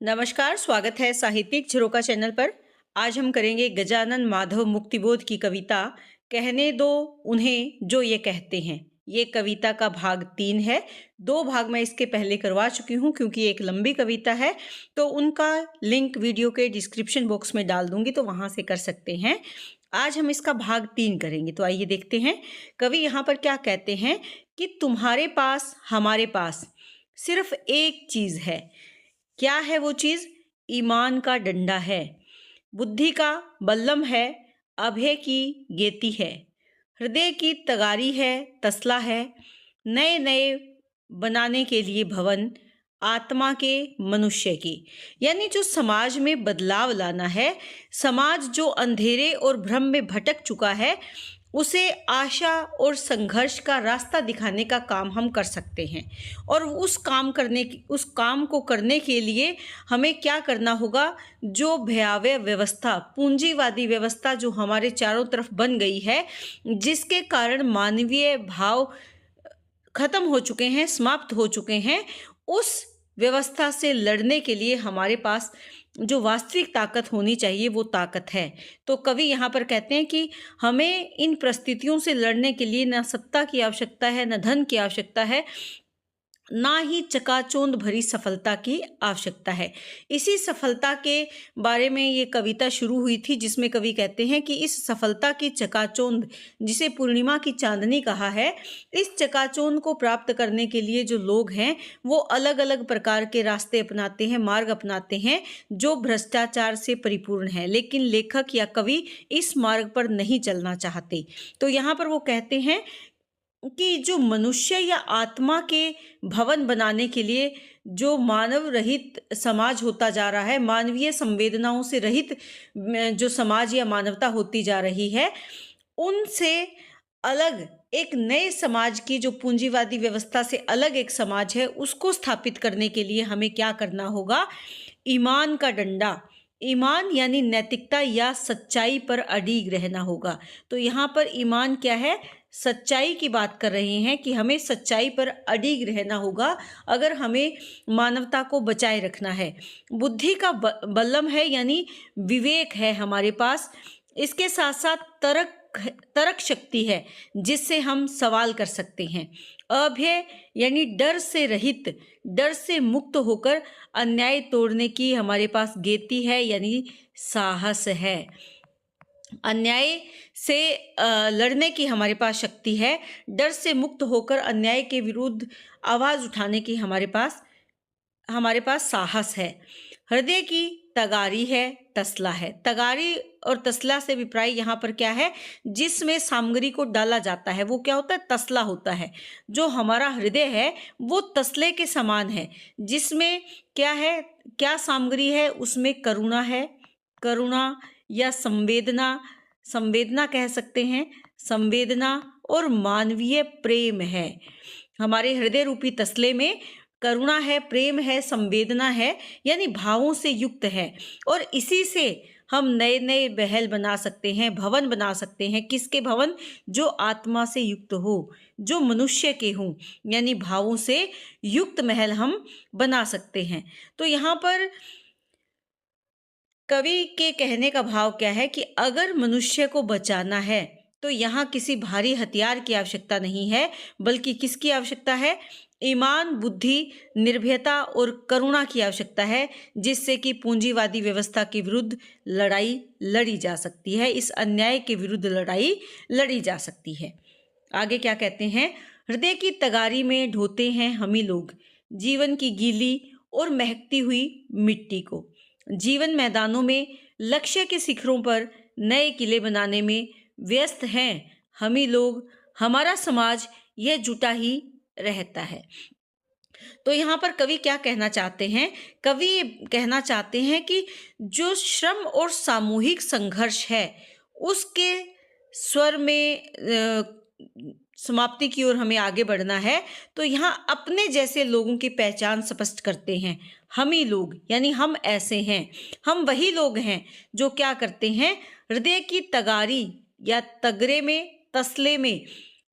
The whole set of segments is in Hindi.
नमस्कार, स्वागत है साहित्यिक झरोका चैनल पर। आज हम करेंगे गजानन माधव मुक्तिबोध की कविता कहने दो उन्हें जो ये कहते हैं। ये कविता का भाग 3 है। 2 भाग मैं इसके पहले करवा चुकी हूँ क्योंकि एक लंबी कविता है, तो उनका लिंक वीडियो के डिस्क्रिप्शन बॉक्स में डाल दूंगी, तो वहां से कर सकते हैं। आज हम इसका भाग 3 करेंगे, तो आइए देखते हैं कवि यहाँ पर क्या कहते हैं कि तुम्हारे पास हमारे पास सिर्फ एक चीज है। क्या है वो चीज? ईमान का डंडा है, बुद्धि का बल्लम है, अभय की गेती है, हृदय की तगारी है, तसला है, नए नए बनाने के लिए भवन, आत्मा के मनुष्य की। यानी जो समाज में बदलाव लाना है, समाज जो अंधेरे और भ्रम में भटक चुका है, उसे आशा और संघर्ष का रास्ता दिखाने का काम हम कर सकते हैं। और उस काम को करने के लिए हमें क्या करना होगा? जो भयावह व्यवस्था, पूंजीवादी व्यवस्था जो हमारे चारों तरफ बन गई है, जिसके कारण मानवीय भाव खत्म हो चुके हैं, समाप्त हो चुके हैं, उस व्यवस्था से लड़ने के लिए हमारे पास जो वास्तविक ताकत होनी चाहिए वो ताकत है। तो कवि यहाँ पर कहते हैं कि हमें इन परिस्थितियों से लड़ने के लिए न सत्ता की आवश्यकता है, न धन की आवश्यकता है, ना ही चकाचौंध भरी सफलता की आवश्यकता है। इसी सफलता के बारे में ये कविता शुरू हुई थी, जिसमें कवि कहते हैं कि इस सफलता की चकाचौंध, जिसे पूर्णिमा की चांदनी कहा है, इस चकाचौंध को प्राप्त करने के लिए जो लोग हैं वो अलग अलग प्रकार के रास्ते अपनाते हैं, मार्ग अपनाते हैं जो भ्रष्टाचार से परिपूर्ण है। लेकिन लेखक या कवि इस मार्ग पर नहीं चलना चाहते। तो यहाँ पर वो कहते हैं कि जो मनुष्य या आत्मा के भवन बनाने के लिए जो मानव रहित समाज होता जा रहा है, मानवीय संवेदनाओं से रहित जो समाज या मानवता होती जा रही है, उनसे अलग एक नए समाज की, जो पूंजीवादी व्यवस्था से अलग एक समाज है, उसको स्थापित करने के लिए हमें क्या करना होगा? ईमान का डंडा, ईमान यानी नैतिकता या सच्चाई पर अडिग रहना होगा। तो यहाँ पर ईमान क्या है? सच्चाई की बात कर रहे हैं कि हमें सच्चाई पर अडिग रहना होगा अगर हमें मानवता को बचाए रखना है। बुद्धि का बल्लम है, यानी विवेक है हमारे पास। इसके साथ साथ तर्क शक्ति है, जिससे हम सवाल कर सकते हैं। अभय यानी डर से रहित, डर से मुक्त होकर अन्याय तोड़ने की हमारे पास गेती है, यानी साहस है। अन्याय से लड़ने की हमारे पास शक्ति है। डर से मुक्त होकर अन्याय के विरुद्ध आवाज उठाने की हमारे पास साहस है। हृदय की तगारी है, तसला है। तगारी और तसला से विप्राय यहाँ पर क्या है? जिसमें सामग्री को डाला जाता है वो क्या होता है? तसला होता है। जो हमारा हृदय है वो तसले के समान है, जिसमें क्या है, क्या सामग्री है? उसमें करुणा है, करुणा या संवेदना, संवेदना कह सकते हैं, संवेदना और मानवीय प्रेम है। हमारे हृदय रूपी तसले में करुणा है, प्रेम है, संवेदना है, यानी भावों से युक्त है। और इसी से हम नए नए महल बना सकते हैं, भवन बना सकते हैं। किसके भवन? जो आत्मा से युक्त हो, जो मनुष्य के हों, यानी भावों से युक्त महल हम बना सकते हैं। तो यहाँ पर कवि के कहने का भाव क्या है कि अगर मनुष्य को बचाना है तो यहाँ किसी भारी हथियार की आवश्यकता नहीं है, बल्कि किसकी आवश्यकता है? ईमान, बुद्धि, निर्भयता और करुणा की आवश्यकता है, जिससे कि पूंजीवादी व्यवस्था के विरुद्ध लड़ाई लड़ी जा सकती है, इस अन्याय के विरुद्ध लड़ाई लड़ी जा सकती है। आगे क्या कहते हैं? हृदय की तगारी में ढोते हैं हमी लोग, जीवन की गीली और महकती हुई मिट्टी को। जीवन मैदानों में, लक्ष्य के शिखरों पर नए किले बनाने में व्यस्त हैं हमी लोग, हमारा समाज यह जुटा ही रहता है। तो यहाँ पर कवि क्या कहना चाहते हैं? कवि कहना चाहते हैं कि जो श्रम और सामूहिक संघर्ष है, उसके स्वर में समाप्ति की ओर हमें आगे बढ़ना है। तो यहाँ अपने जैसे लोगों की पहचान स्पष्ट करते हैं हम ही लोग, यानी हम ऐसे हैं, हम वही लोग हैं जो क्या करते हैं? हृदय की तगारी या तगरे में, तसले में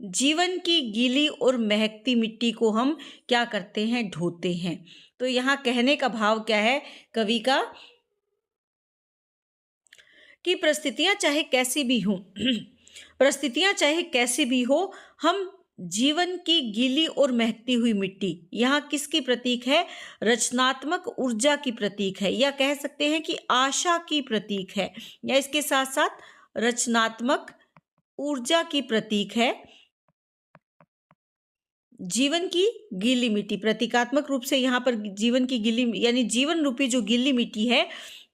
जीवन की गीली और महकती मिट्टी को हम क्या करते हैं? ढोते हैं। तो यहाँ कहने का भाव क्या है कवि का कि परिस्थितियां चाहे कैसी भी हों परिस्थितियां चाहे कैसी भी हो, हम जीवन की गीली और महकती हुई मिट्टी यहाँ किसकी प्रतीक है? रचनात्मक ऊर्जा की प्रतीक है, या कह सकते हैं कि आशा की प्रतीक है, या इसके साथ साथ रचनात्मक ऊर्जा की प्रतीक है। जीवन की गीली मिट्टी प्रतीकात्मक रूप से यहाँ पर जीवन की गीली यानी जीवन रूपी जो गीली मिट्टी है,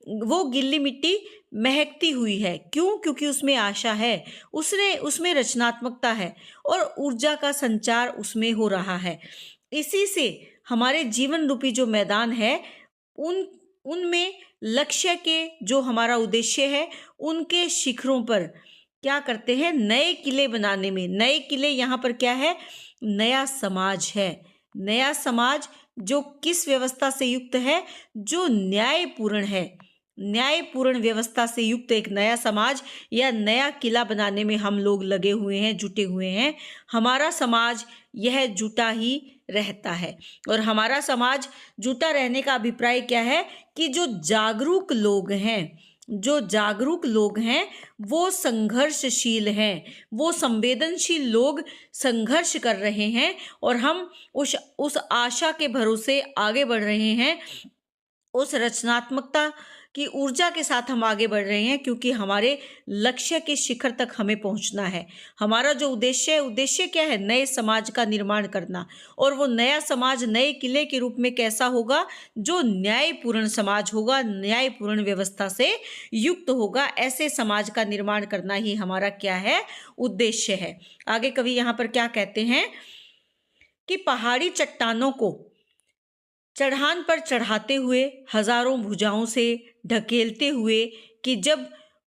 वो गीली मिट्टी महकती हुई है। क्यों? क्योंकि उसमें आशा है, उसमें रचनात्मकता है और ऊर्जा का संचार उसमें हो रहा है। इसी से हमारे जीवन रूपी जो मैदान है उनमें लक्ष्य के जो हमारा उद्देश्य है उनके शिखरों पर क्या करते हैं? नए किले बनाने में। नए किले यहाँ पर क्या है? नया समाज है। नया समाज जो किस व्यवस्था से युक्त है? जो न्यायपूर्ण है। न्यायपूर्ण व्यवस्था से युक्त एक नया समाज या नया किला बनाने में हम लोग लगे हुए हैं, जुटे हुए हैं। हमारा समाज यह जुटा ही रहता है और हमारा समाज जुटा रहने का अभिप्राय क्या है कि जो जागरूक लोग हैं वो संघर्षशील हैं, वो संवेदनशील लोग संघर्ष कर रहे हैं और हम उस आशा के भरोसे आगे बढ़ रहे हैं, उस रचनात्मकता की ऊर्जा के साथ हम आगे बढ़ रहे हैं, क्योंकि हमारे लक्ष्य के शिखर तक हमें पहुंचना है। हमारा जो उद्देश्य क्या है? नए समाज का निर्माण करना। और वो नया समाज नए किले के रूप में कैसा होगा? जो न्यायपूर्ण समाज होगा, न्यायपूर्ण व्यवस्था से युक्त होगा। ऐसे समाज का निर्माण करना ही हमारा क्या है? उद्देश्य है। आगे कवि यहाँ पर क्या कहते हैं कि पहाड़ी चट्टानों को चढ़ान पर चढ़ाते हुए, हजारों भुजाओं से ढकेलते हुए, कि जब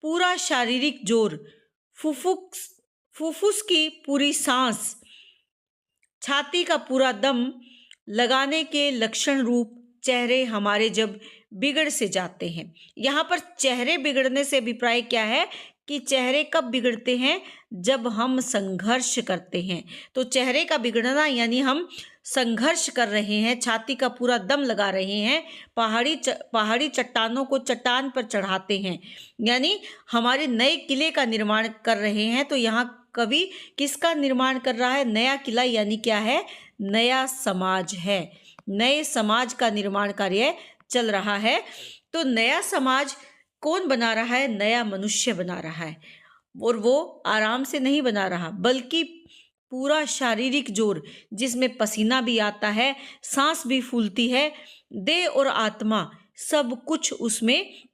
पूरा शारीरिक जोर, फुफ्फुस की पूरी सांस, छाती का पूरा दम लगाने के लक्षण रूप चेहरे हमारे जब बिगड़ से जाते हैं। यहाँ पर चेहरे बिगड़ने से अभिप्राय क्या है कि चेहरे कब बिगड़ते हैं? जब हम संघर्ष करते हैं। तो चेहरे का बिगड़ना यानी हम संघर्ष कर रहे हैं, छाती का पूरा दम लगा रहे हैं, पहाड़ी चट्टानों को चट्टान पर चढ़ाते हैं, यानी हमारे नए किले का निर्माण कर रहे हैं। तो यहाँ कवि किसका निर्माण कर रहा है? नया किला, यानी क्या है? नया समाज है। नए समाज का निर्माण कार्य चल रहा है। तो नया समाज कौन बना रहा है? नया मनुष्य बना रहा है। और वो आराम से नहीं बना रहा, बल्कि पूरा शारीरिक जोर, जिसमें पसीना भी आता है, सांस भी फूलती है, देह और आत्मा सब कुछ उसमें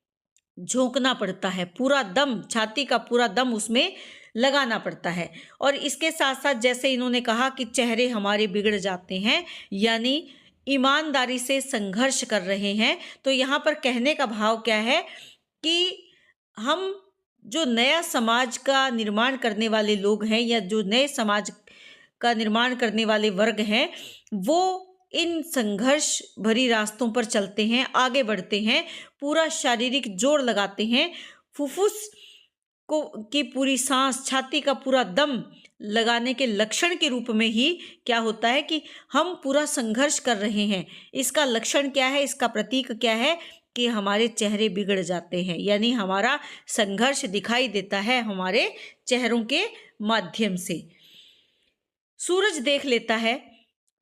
झोंकना पड़ता है। पूरा दम, छाती का पूरा दम उसमें लगाना पड़ता है। और इसके साथ साथ जैसे इन्होंने कहा कि चेहरे हमारे बिगड़ जाते हैं, यानी ईमानदारी से संघर्ष कर रहे हैं। तो यहाँ पर कहने का भाव क्या है कि हम जो नया समाज का निर्माण करने वाले लोग हैं, या जो नए समाज का निर्माण करने वाले वर्ग हैं, वो इन संघर्ष भरी रास्तों पर चलते हैं, आगे बढ़ते हैं, पूरा शारीरिक जोर लगाते हैं, फुफ्फुस की पूरी सांस, छाती का पूरा दम लगाने के लक्षण के रूप में ही क्या होता है कि हम पूरा संघर्ष कर रहे हैं। इसका लक्षण क्या है? इसका प्रतीक क्या है कि हमारे चेहरे बिगड़ जाते हैं, यानी हमारा संघर्ष दिखाई देता है हमारे चेहरों के माध्यम से। सूरज देख लेता है,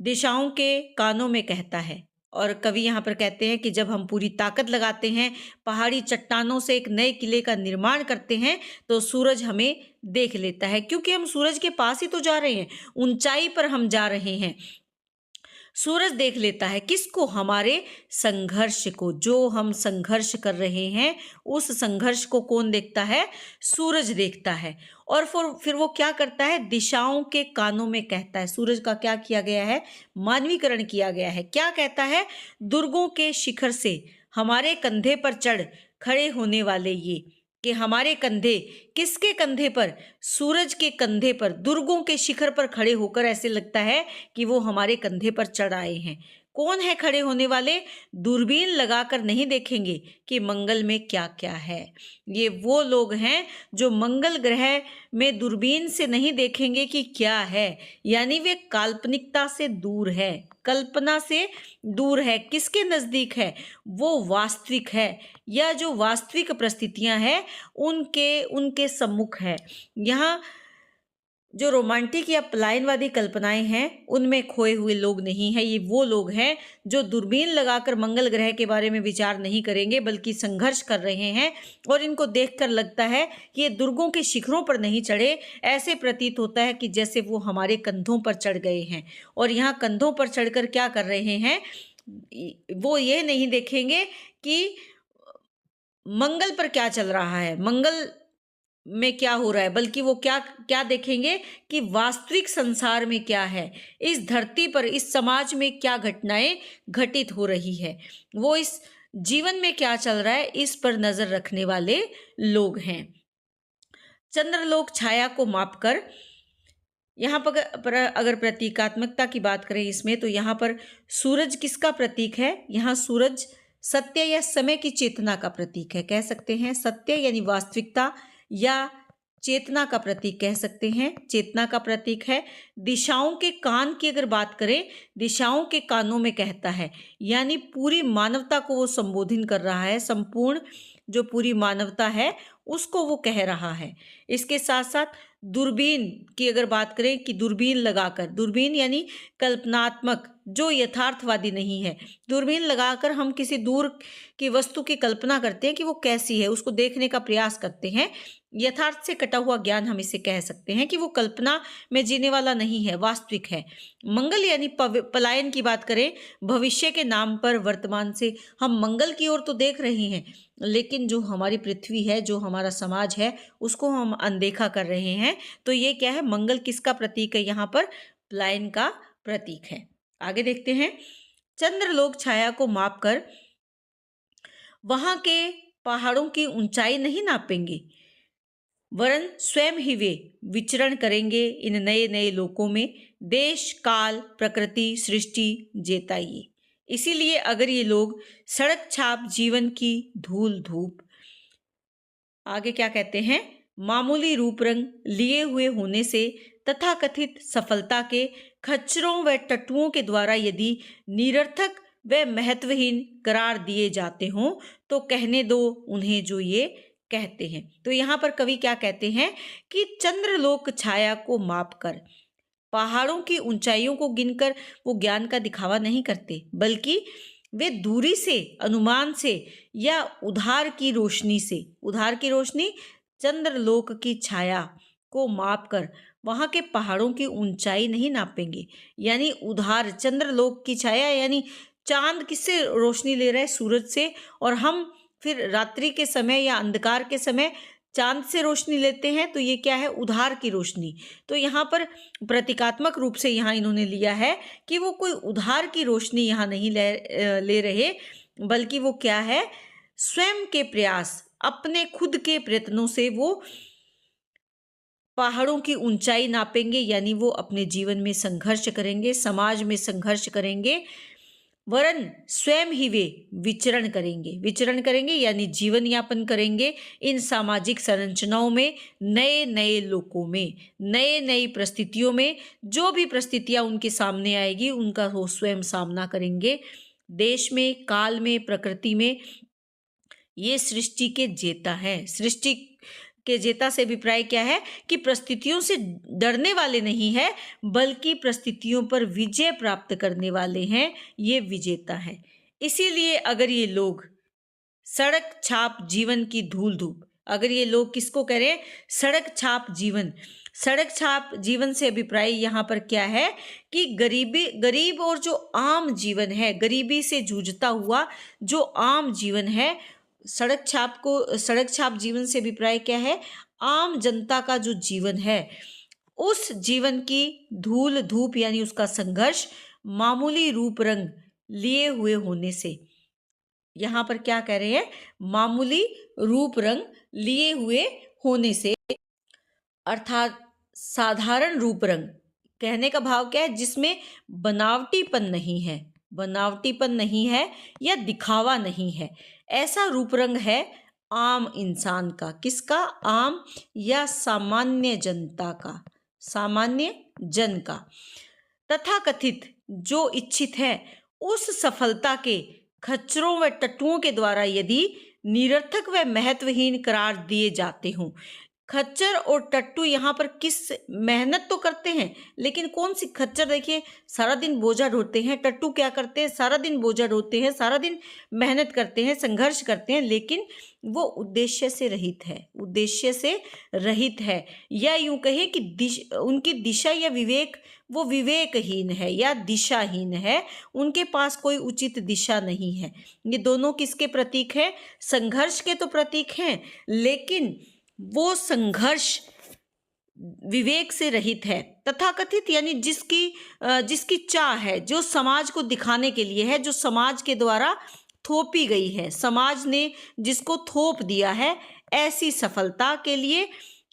दिशाओं के कानों में कहता है। और कवि यहाँ पर कहते हैं कि जब हम पूरी ताकत लगाते हैं, पहाड़ी चट्टानों से एक नए किले का निर्माण करते हैं, तो सूरज हमें देख लेता है, क्योंकि हम सूरज के पास ही तो जा रहे हैं, ऊंचाई पर हम जा रहे हैं। सूरज देख लेता है किसको? हमारे संघर्ष को। जो हम संघर्ष कर रहे हैं, उस संघर्ष को कौन देखता है? सूरज देखता है। और फिर वो क्या करता है? दिशाओं के कानों में कहता है। सूरज का क्या किया गया है? मानवीकरण किया गया है। क्या कहता है? दुर्गों के शिखर से हमारे कंधे पर चढ़ खड़े होने वाले ये, कि हमारे कंधे, किसके कंधे पर? सूरज के कंधे पर, दुर्गों के शिखर पर खड़े होकर ऐसे लगता है कि वो हमारे कंधे पर चढ़ आए हैं। कौन है खड़े होने वाले? दूरबीन लगाकर नहीं देखेंगे कि मंगल में क्या क्या है। ये वो लोग हैं जो मंगल ग्रह में दूरबीन से नहीं देखेंगे कि क्या है, यानी वे काल्पनिकता से दूर है, कल्पना से दूर है। किसके नजदीक है? वो वास्तविक है, या जो वास्तविक परिस्थितियां हैं उनके उनके सम्मुख है। यहाँ जो रोमांटिक या पलायनवादी कल्पनाएं हैं उनमें खोए हुए लोग नहीं हैं। ये वो लोग हैं जो दूरबीन लगाकर मंगल ग्रह के बारे में विचार नहीं करेंगे बल्कि संघर्ष कर रहे हैं, और इनको देखकर लगता है कि ये दुर्गों के शिखरों पर नहीं चढ़े। ऐसे प्रतीत होता है कि जैसे वो हमारे कंधों पर चढ़ गए हैं, और यहाँ कंधों पर चढ़कर क्या कर रहे हैं? वो ये नहीं देखेंगे कि मंगल पर क्या चल रहा है, मंगल में क्या हो रहा है, बल्कि वो क्या क्या देखेंगे कि वास्तविक संसार में क्या है, इस धरती पर, इस समाज में क्या घटनाएं घटित हो रही है, वो इस जीवन में क्या चल रहा है, इस पर नजर रखने वाले लोग हैं। चंद्रलोक छाया को मापकर, यहाँ पर अगर प्रतीकात्मकता की बात करें इसमें, तो यहाँ पर सूरज किसका प्रतीक है? यहाँ सूरज सत्य या समय की चेतना का प्रतीक है, कह सकते हैं। सत्य यानी वास्तविकता, या चेतना का प्रतीक कह सकते हैं, चेतना का प्रतीक है। दिशाओं के कान की अगर बात करें, दिशाओं के कानों में कहता है, यानी पूरी मानवता को वो संबोधित कर रहा है, संपूर्ण जो पूरी मानवता है उसको वो कह रहा है। इसके साथ साथ दूरबीन की अगर बात करें कि दूरबीन लगाकर, दूरबीन यानी कल्पनात्मक, जो यथार्थवादी नहीं है। दूरबीन लगाकर हम किसी दूर की वस्तु की कल्पना करते हैं कि वो कैसी है, उसको देखने का प्रयास करते हैं। यथार्थ से कटा हुआ ज्ञान हम इसे कह सकते हैं कि वो कल्पना में जीने वाला नहीं है, वास्तविक है। मंगल यानी पलायन की बात करें, भविष्य के नाम पर वर्तमान से हम मंगल की ओर तो देख रहे हैं, लेकिन जो हमारी पृथ्वी है, जो हमारा समाज है, उसको हम अनदेखा कर रहे हैं। तो ये क्या है? मंगल किसका प्रतीक है? यहाँ पर पलायन का प्रतीक है। आगे देखते हैं। चंद्रलोक छाया को मापकर वहां के पहाड़ों की ऊंचाई नहीं नापेंगे, वरन स्वयं ही वे विचरण करेंगे इन नए नए लोकों में। देश काल प्रकृति सृष्टि जेताइए। इसीलिए अगर ये लोग सड़क छाप जीवन की धूल धूप, आगे क्या कहते हैं, मामूली रूप रंग लिए हुए होने से तथाकथित सफलता के खच्चरों व टट्टुओं के द्वारा यदि निरर्थक व महत्वहीन करार दिए जाते हों, तो कहने दो उन्हें जो ये कहते हैं। तो यहाँ पर कवि क्या कहते हैं कि चंद्रलोक छाया को मापकर, पहाड़ों की ऊंचाइयों को गिनकर वो ज्ञान का दिखावा नहीं करते, बल्कि वे दूरी से, अनुमान से, या उधार की रोशनी से, उधार की रोशनी चंद्रलोक की छाया को मापकर वहां के पहाड़ों की ऊंचाई नहीं नापेंगे। यानी उधार चंद्रलोक की छाया, यानी चांद किससे रोशनी ले रहा है? सूरज से, और हम फिर रात्रि के समय या अंधकार के समय चांद से रोशनी लेते हैं, तो ये क्या है? उधार की रोशनी। तो यहाँ पर प्रतीकात्मक रूप से यहाँ इन्होंने लिया है कि वो कोई उधार की रोशनी यहाँ नहीं ले रहे, बल्कि वो क्या है? स्वयं के प्रयास, अपने खुद के प्रयत्नों से वो पहाड़ों की ऊंचाई नापेंगे, यानी वो अपने जीवन में संघर्ष करेंगे, समाज में संघर्ष करेंगे, वरन स्वयं ही वे विचरण करेंगे। विचरण करेंगे यानी जीवन यापन करेंगे इन सामाजिक संरचनाओं में, नए नए लोकों में, नए नई परिस्थितियों में। जो भी परिस्थितियां उनके सामने आएगी उनका वो स्वयं सामना करेंगे। देश में, काल में, प्रकृति में ये सृष्टि के जेता है। सृष्टि के जेता से अभिप्राय क्या है कि परिस्थितियों से डरने वाले नहीं है, बल्कि परिस्थितियों पर विजय प्राप्त करने वाले हैं, ये विजेता है। इसीलिए अगर ये लोग सड़क छाप जीवन की धूल धूप, अगर ये लोग किसको कह रहे हैं? सड़क छाप जीवन। सड़क छाप जीवन से अभिप्राय यहाँ पर क्या है कि गरीब और जो आम जीवन है, गरीबी से जूझता हुआ जो आम जीवन है, सड़क छाप जीवन से अभिप्राय क्या है? आम जनता का जो जीवन है, उस जीवन की धूल धूप यानी उसका संघर्ष मामूली रूप रंग लिए हुए होने से। यहाँ पर क्या कह रहे हैं? मामूली रूप रंग लिए हुए होने से, अर्थात साधारण रूप रंग। कहने का भाव क्या है? जिसमें बनावटीपन नहीं है, बनावटीपन नहीं है या दिखावा नहीं है। ऐसा रूप रंग है आम इंसान का। किसका? आम या सामान्य जनता का, सामान्य जन का। तथाकथित जो इच्छित है उस सफलता के खच्चरों व टट्टुओं के द्वारा यदि निरर्थक व महत्वहीन करार दिए जाते हों। खच्चर और टट्टू यहाँ पर किस मेहनत तो करते हैं, लेकिन कौन सी? खच्चर देखिए सारा दिन बोझा ढोते हैं, टट्टू क्या करते हैं? सारा दिन बोझा ढोते हैं, सारा दिन मेहनत करते हैं, संघर्ष करते हैं, लेकिन वो उद्देश्य से रहित है, उद्देश्य से रहित है। या यूं कहें कि उनकी दिशा या विवेक, वो विवेकहीन है या दिशाहीन है, उनके पास कोई उचित दिशा नहीं है। ये दोनों किसके प्रतीक हैं? संघर्ष के तो प्रतीक हैं, लेकिन वो संघर्ष विवेक से रहित है। तथाकथित यानी जिसकी चाह है, जो समाज को दिखाने के लिए है, जो समाज के द्वारा थोपी गई है, समाज ने जिसको थोप दिया है, ऐसी सफलता के लिए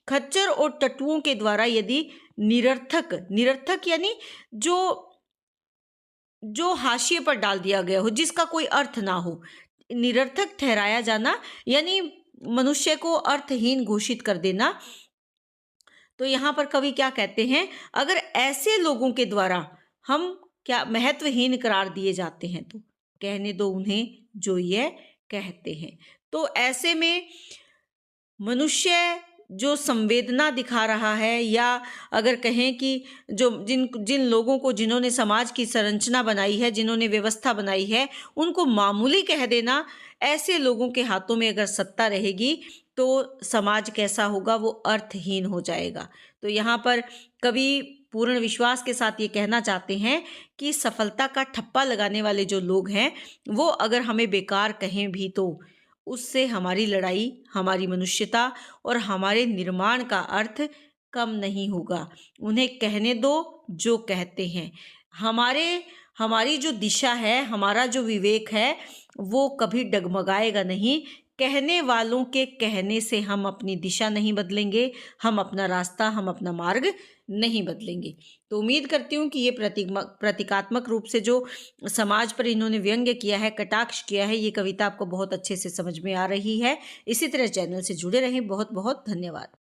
खच्चर और टट्टुओं के द्वारा यदि निरर्थक यानी जो हाशिए पर डाल दिया गया हो, जिसका कोई अर्थ ना हो, निरर्थक ठहराया जाना यानी मनुष्य को अर्थहीन घोषित कर देना। तो यहाँ पर कवि क्या कहते हैं? अगर ऐसे लोगों के द्वारा हम क्या महत्वहीन करार दिए जाते हैं तो कहने दो उन्हें जो ये कहते हैं। तो ऐसे में मनुष्य जो संवेदना दिखा रहा है, या अगर कहें कि जो जिन लोगों को, जिन्होंने समाज की संरचना बनाई है, जिन्होंने व्यवस्था बनाई है, उनको मामूली कह देना, ऐसे लोगों के हाथों में अगर सत्ता रहेगी तो समाज कैसा होगा? वो अर्थहीन हो जाएगा। तो यहाँ पर कवि पूर्ण विश्वास के साथ ये कहना चाहते हैं कि सफलता का ठप्पा लगाने वाले जो लोग हैं, वो अगर हमें बेकार कहें भी तो उससे हमारी लड़ाई, हमारी मनुष्यता और हमारे निर्माण का अर्थ कम नहीं होगा। उन्हें कहने दो जो कहते हैं। हमारी जो दिशा है, हमारा जो विवेक है, वो कभी डगमगाएगा नहीं। कहने वालों के कहने से हम अपनी दिशा नहीं बदलेंगे, हम अपना रास्ता, हम अपना मार्ग नहीं बदलेंगे। तो उम्मीद करती हूँ कि ये प्रतीकात्मक रूप से जो समाज पर इन्होंने व्यंग्य किया है, कटाक्ष किया है, ये कविता आपको बहुत अच्छे से समझ में आ रही है। इसी तरह चैनल से जुड़े रहें। बहुत बहुत धन्यवाद।